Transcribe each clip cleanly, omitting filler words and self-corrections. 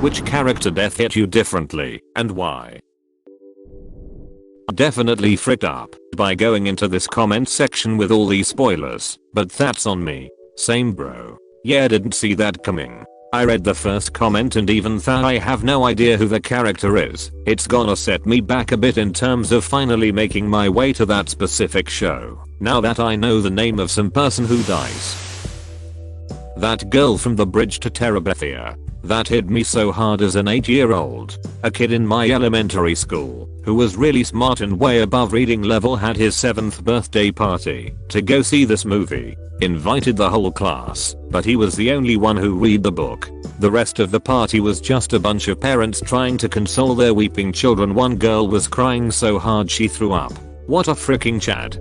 Which character death hit you differently, and why? Definitely fricked up by going into this comment section with all these spoilers, but that's on me. Same bro. Yeah, didn't see that coming. I read the first comment and even though I have no idea who the character is, it's gonna set me back a bit in terms of finally making my way to that specific show, now that I know the name of some person who dies. That girl from the bridge to Terabithia. That hit me so hard as an 8-year-old. A kid in my elementary school, who was really smart and way above reading level, had his 7th birthday party to go see this movie. Invited the whole class, but he was the only one who read the book. The rest of the party was just a bunch of parents trying to console their weeping children. One girl was crying so hard she threw up. What a freaking Chad.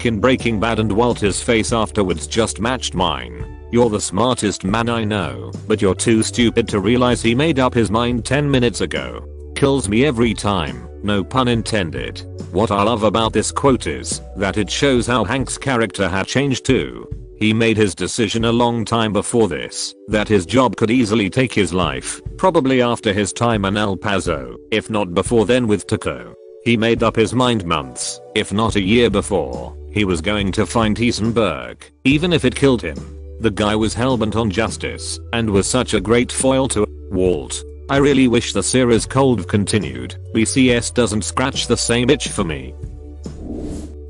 In Breaking Bad, and Walter's face afterwards just matched mine. You're the smartest man I know, but you're too stupid to realize he made up his mind 10 minutes ago. Kills me every time, no pun intended. What I love about this quote is that it shows how Hank's character had changed too. He made his decision a long time before this, that his job could easily take his life, probably after his time in El Paso, if not before then with Tuco. He made up his mind months, if not a year before, he was going to find Heisenberg, even if it killed him. The guy was hellbent on justice, and was such a great foil to Walt. I really wish the series could have continued. BCS doesn't scratch the same itch for me.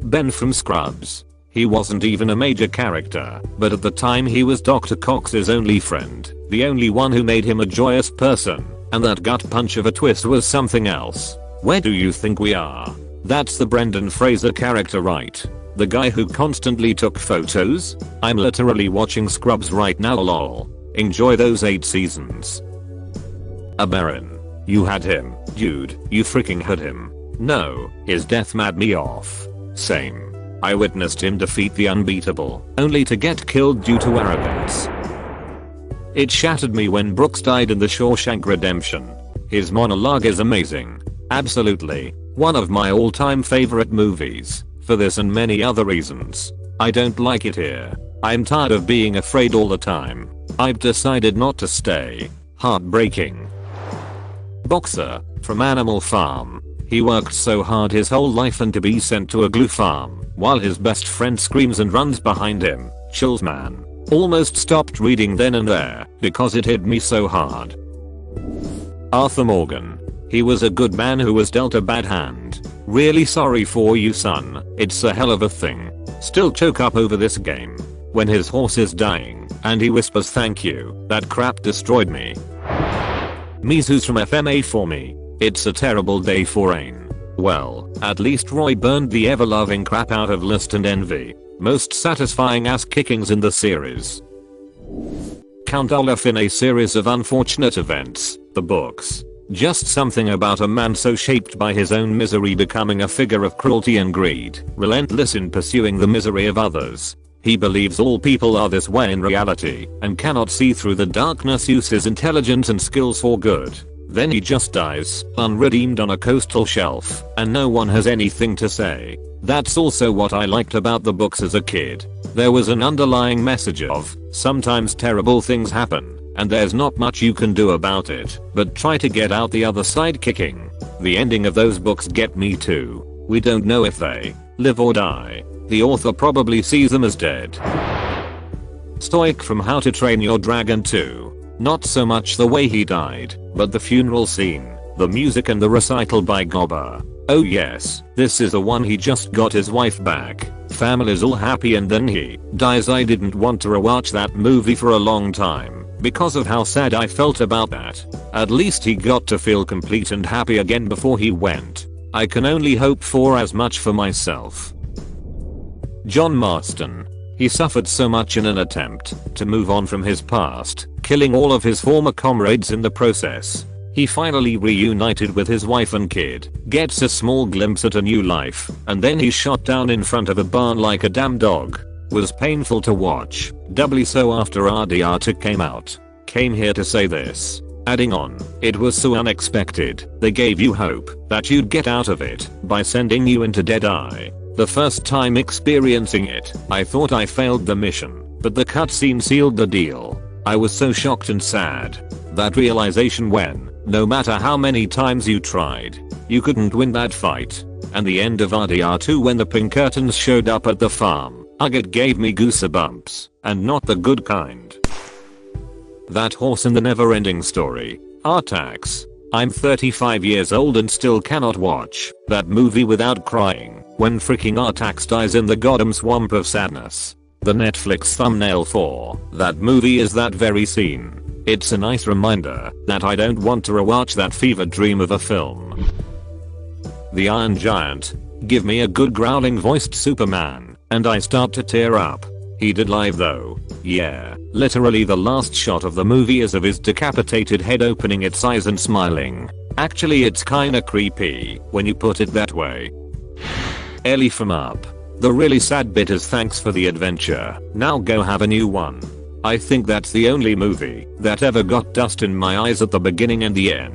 Ben from Scrubs. He wasn't even a major character, but at the time he was Dr. Cox's only friend, the only one who made him a joyous person, and that gut punch of a twist was something else. Where do you think we are? That's the Brendan Fraser character, right? The guy who constantly took photos? I'm literally watching Scrubs right now, lol. Enjoy those 8 seasons. A Baron. You had him, dude, you freaking had him. No, his death mad me off. Same. I witnessed him defeat the unbeatable, only to get killed due to arrogance. It shattered me when Brooks died in The Shawshank Redemption. His monologue is amazing. Absolutely. One of my all-time favorite movies. For this and many other reasons. I don't like it here. I'm tired of being afraid all the time. I've decided not to stay. Heartbreaking. Boxer, from Animal Farm. He worked so hard his whole life and to be sent to a glue farm, while his best friend screams and runs behind him. Chills, man. Almost stopped reading then and there, because it hit me so hard. Arthur Morgan. He was a good man who was dealt a bad hand. Really sorry for you, son. It's a hell of a thing. Still choke up over this game. When his horse is dying, and he whispers thank you, that crap destroyed me. Mizu's from FMA for me. It's a terrible day for Rain. Well, at least Roy burned the ever-loving crap out of Lust and Envy. Most satisfying ass kickings in the series. Count Olaf in a series of unfortunate events, the books. Just something about a man so shaped by his own misery becoming a figure of cruelty and greed, relentless in pursuing the misery of others. He believes all people are this way in reality, and cannot see through the darkness, uses intelligence and skills for good. Then he just dies, unredeemed on a coastal shelf, and no one has anything to say. That's also what I liked about the books as a kid. There was an underlying message of, sometimes terrible things happen, and there's not much you can do about it, but try to get out the other side kicking. The ending of those books get me too. We don't know if they live or die. The author probably sees them as dead. Stoic from How to Train Your Dragon 2. Not so much the way he died, but the funeral scene, the music and the recital by Gobba. Oh yes, this is the one he just got his wife back. Family's all happy and then he dies. I didn't want to rewatch that movie for a long time, because of how sad I felt about that. At least he got to feel complete and happy again before he went. I can only hope for as much for myself. John Marston. He suffered so much in an attempt to move on from his past, killing all of his former comrades in the process. He finally reunited with his wife and kid, gets a small glimpse at a new life, and then he's shot down in front of a barn like a damn dog. Was painful to watch, doubly so after RDR2 came out. Came here to say this. Adding on, it was so unexpected. They gave you hope that you'd get out of it by sending you into Deadeye. The first time experiencing it, I thought I failed the mission, but the cutscene sealed the deal. I was so shocked and sad. That realization when, no matter how many times you tried, you couldn't win that fight. And the end of RDR2 when the Pinkertons showed up at the farm. Ugh, it gave me goosebumps, and not the good kind. That horse in the never-ending story. Artax. I'm 35 years old and still cannot watch that movie without crying when freaking Artax dies in the goddamn swamp of sadness. The Netflix thumbnail for that movie is that very scene. It's a nice reminder that I don't want to rewatch that fever dream of a film. The Iron Giant. Give me a good growling voiced Superman, and I start to tear up. He did live though. Yeah, literally the last shot of the movie is of his decapitated head opening its eyes and smiling. Actually it's kinda creepy when you put it that way. Ellie from Up. The really sad bit is thanks for the adventure, now go have a new one. I think that's the only movie that ever got dust in my eyes at the beginning and the end.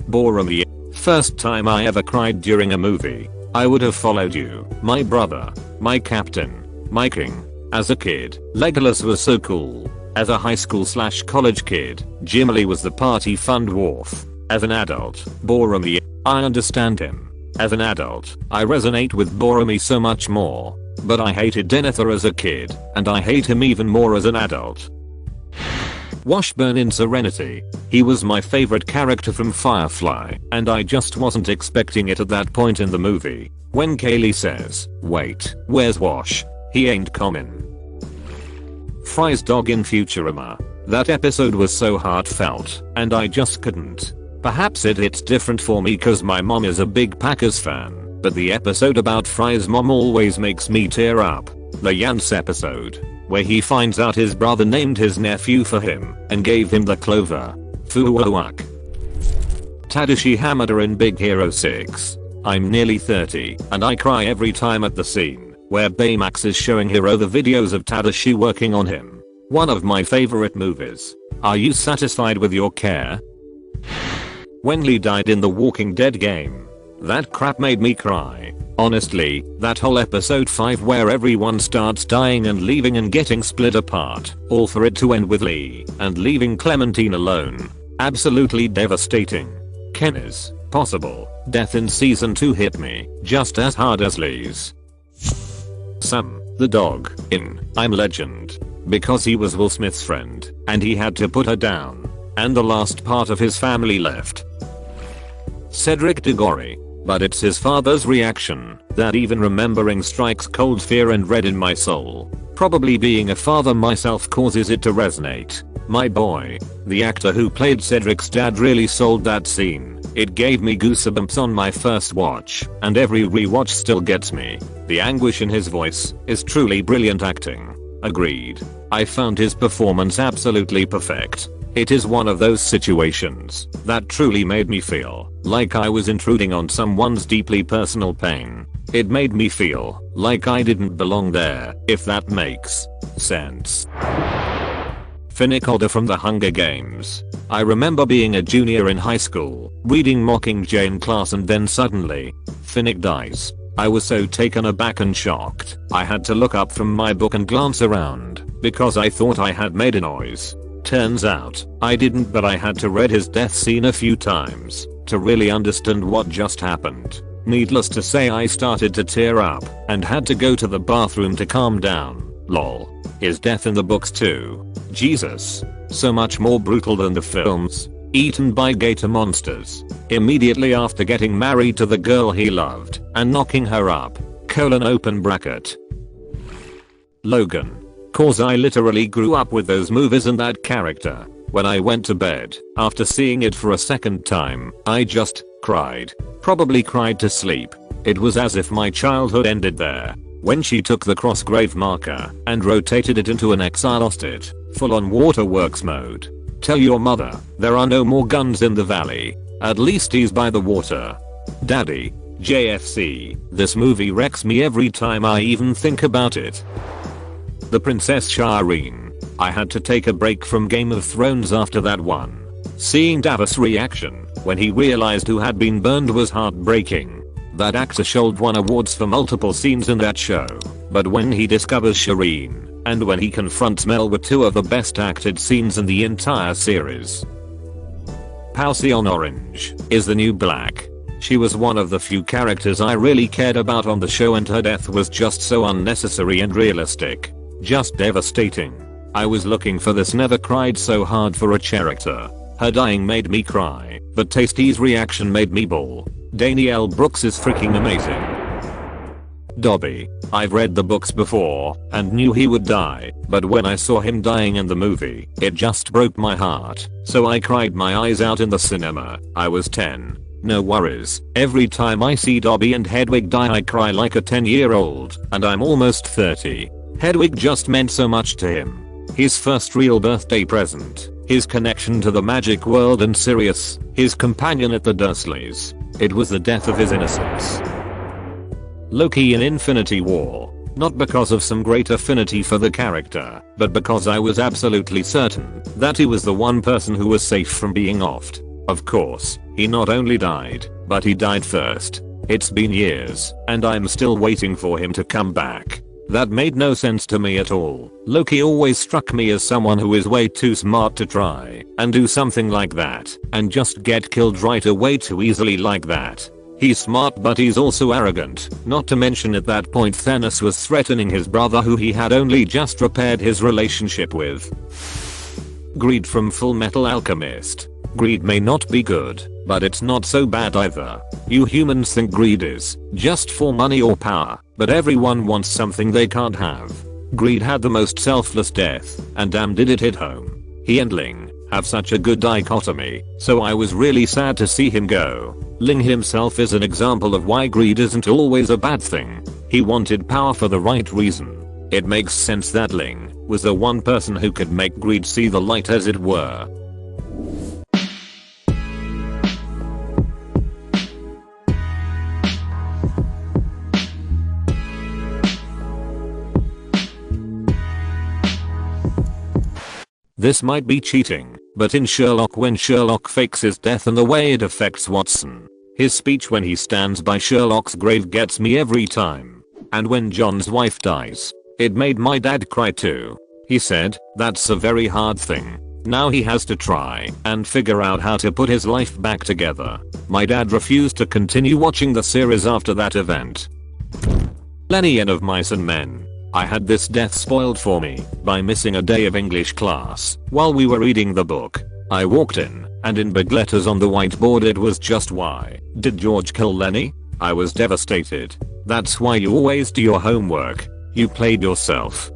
Boromir. First time I ever cried during a movie. I would have followed you, my brother, my captain, my king. As a kid, Legolas was so cool. As a high school / college kid, Gimli was the party fun dwarf. As an adult, Boromir, I understand him. As an adult, I resonate with Boromir so much more. But I hated Denethor as a kid, and I hate him even more as an adult. Washburn in Serenity. He was my favorite character from Firefly, and I just wasn't expecting it at that point in the movie. When Kaylee says, "Wait, where's Wash? He ain't coming." Fry's dog in Futurama. That episode was so heartfelt, and I just couldn't. Perhaps it hits different for me cause my mom is a big Packers fan, but the episode about Fry's mom always makes me tear up. The Yance episode, where he finds out his brother named his nephew for him and gave him the clover. Fuwak. Tadashi Hamada in Big Hero 6. I'm nearly 30 and I cry every time at the scene where Baymax is showing Hiro the videos of Tadashi working on him. One of my favorite movies. Are you satisfied with your care? When Lee died in the Walking Dead game. That crap made me cry. Honestly, that whole episode 5 where everyone starts dying and leaving and getting split apart, all for it to end with Lee and leaving Clementine alone. Absolutely devastating. Ken's possible death in season 2 hit me just as hard as Lee's. Sam, the dog, in I'm Legend. Because he was Will Smith's friend, and he had to put her down. And the last part of his family left. Cedric Diggory. But it's his father's reaction that even remembering strikes cold fear and dread in my soul. Probably being a father myself causes it to resonate. My boy. The actor who played Cedric's dad really sold that scene. It gave me goosebumps on my first watch, and every rewatch still gets me. The anguish in his voice is truly brilliant acting. Agreed. I found his performance absolutely perfect. It is one of those situations that truly made me feel like I was intruding on someone's deeply personal pain. It made me feel like I didn't belong there, if that makes sense. Finnick Otter from the Hunger Games. I remember being a junior in high school, reading Mockingjay in class and then suddenly, Finnick dies. I was so taken aback and shocked, I had to look up from my book and glance around, because I thought I had made a noise. Turns out, I didn't, but I had to read his death scene a few times to really understand what just happened. Needless to say I started to tear up and had to go to the bathroom to calm down. Lol. His death in the books too. Jesus. So much more brutal than the films. Eaten by gator monsters. Immediately after getting married to the girl he loved and knocking her up. Open bracket. Logan. Cause I literally grew up with those movies and that character. When I went to bed, after seeing it for a second time, I just cried. Probably cried to sleep. It was as if my childhood ended there. When she took the cross grave marker and rotated it into an X, I lost it. Full on waterworks mode. Tell your mother, there are no more guns in the valley. At least he's by the water. Daddy. JFC. This movie wrecks me every time I even think about it. The Princess Shireen. I had to take a break from Game of Thrones after that one. Seeing Davos' reaction when he realized who had been burned was heartbreaking. That actor Shold won awards for multiple scenes in that show, but when he discovers Shireen, and when he confronts Mel were two of the best acted scenes in the entire series. Halcyon Orange is the new Black. She was one of the few characters I really cared about on the show, and her death was just so unnecessary and realistic. Just devastating. I was looking for this, never cried so hard for a character. Her dying made me cry, but Tasty's reaction made me bawl. Danielle Brooks is freaking amazing. Dobby. I've read the books before and knew he would die, but when I saw him dying in the movie, it just broke my heart. So I cried my eyes out in the cinema. I was 10. No worries, every time I see Dobby and Hedwig die I cry like a 10-year-old, and I'm almost 30. Hedwig just meant so much to him. His first real birthday present, his connection to the magic world and Sirius, his companion at the Dursleys. It was the death of his innocence. Loki in Infinity War. Not because of some great affinity for the character, but because I was absolutely certain that he was the one person who was safe from being offed. Of course, he not only died, but he died first. It's been years, and I'm still waiting for him to come back. That made no sense to me at all. Loki always struck me as someone who is way too smart to try and do something like that, and just get killed right away too easily like that. He's smart, but he's also arrogant, not to mention at that point Thanos was threatening his brother who he had only just repaired his relationship with. Greed from Full Metal Alchemist. Greed may not be good, but it's not so bad either. You humans think greed is just for money or power, but everyone wants something they can't have. Greed had the most selfless death, and damn did it hit home. He and Ling have such a good dichotomy, so I was really sad to see him go. Ling himself is an example of why greed isn't always a bad thing. He wanted power for the right reason. It makes sense that Ling was the one person who could make greed see the light, as it were. This might be cheating, but in Sherlock, when Sherlock fakes his death and the way it affects Watson, his speech when he stands by Sherlock's grave gets me every time. And when John's wife dies, it made my dad cry too. He said, "That's a very hard thing. Now he has to try and figure out how to put his life back together." My dad refused to continue watching the series after that event. Lenny in Of Mice and Men. I had this death spoiled for me by missing a day of English class while we were reading the book. I walked in, and in big letters on the whiteboard it was just, "Why did George kill Lenny?" I was devastated. That's why you always do your homework. You played yourself.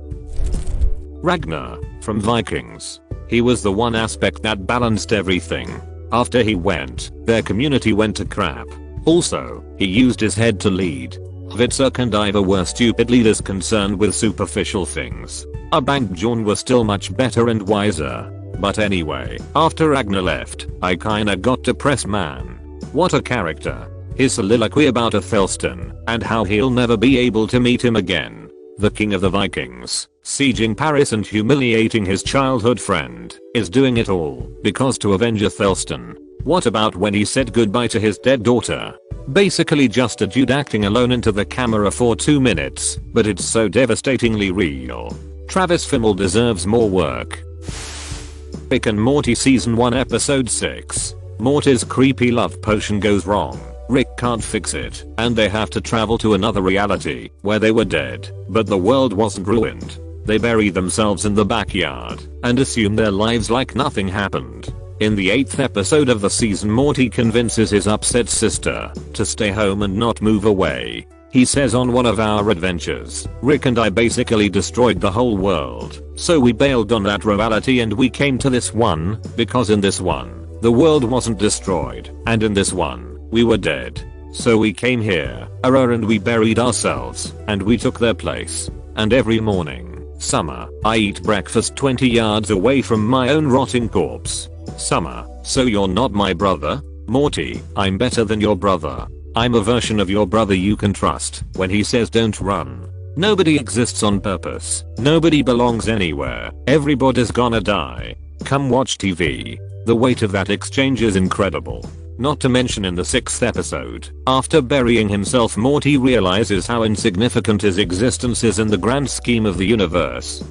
Ragnar from Vikings. He was the one aspect that balanced everything. After he went, their community went to crap. Also, he used his head to lead. Hvitserk and Ivar were stupid leaders concerned with superficial things. Bjorn was still much better and wiser. But anyway, after Ragnar left, I kinda got depressed, man. What a character. His soliloquy about Athelstan and how he'll never be able to meet him again. The king of the Vikings, sieging Paris and humiliating his childhood friend, is doing it all because to avenge Athelstan. What about when he said goodbye to his dead daughter? Basically just a dude acting alone into the camera for 2 minutes, but it's so devastatingly real. Travis Fimmel deserves more work. Rick and Morty Season 1 Episode 6. Morty's creepy love potion goes wrong. Rick can't fix it, and they have to travel to another reality where they were dead, but the world wasn't ruined. They bury themselves in the backyard and assume their lives like nothing happened. In the 8th episode of the season, Morty convinces his upset sister to stay home and not move away. He says, "On one of our adventures, Rick and I basically destroyed the whole world, so we bailed on that reality and we came to this one, because in this one, the world wasn't destroyed, and in this one, we were dead. So we came here, and we buried ourselves, and we took their place. And every morning, summer, I eat breakfast 20 yards away from my own rotting corpse." Summer, so you're not my brother? Morty, I'm better than your brother. I'm a version of your brother you can trust when he says don't run. Nobody exists on purpose. Nobody belongs anywhere. Everybody's gonna die. Come watch TV. The weight of that exchange is incredible. Not to mention in the 6th episode, after burying himself, Morty realizes how insignificant his existence is in the grand scheme of the universe.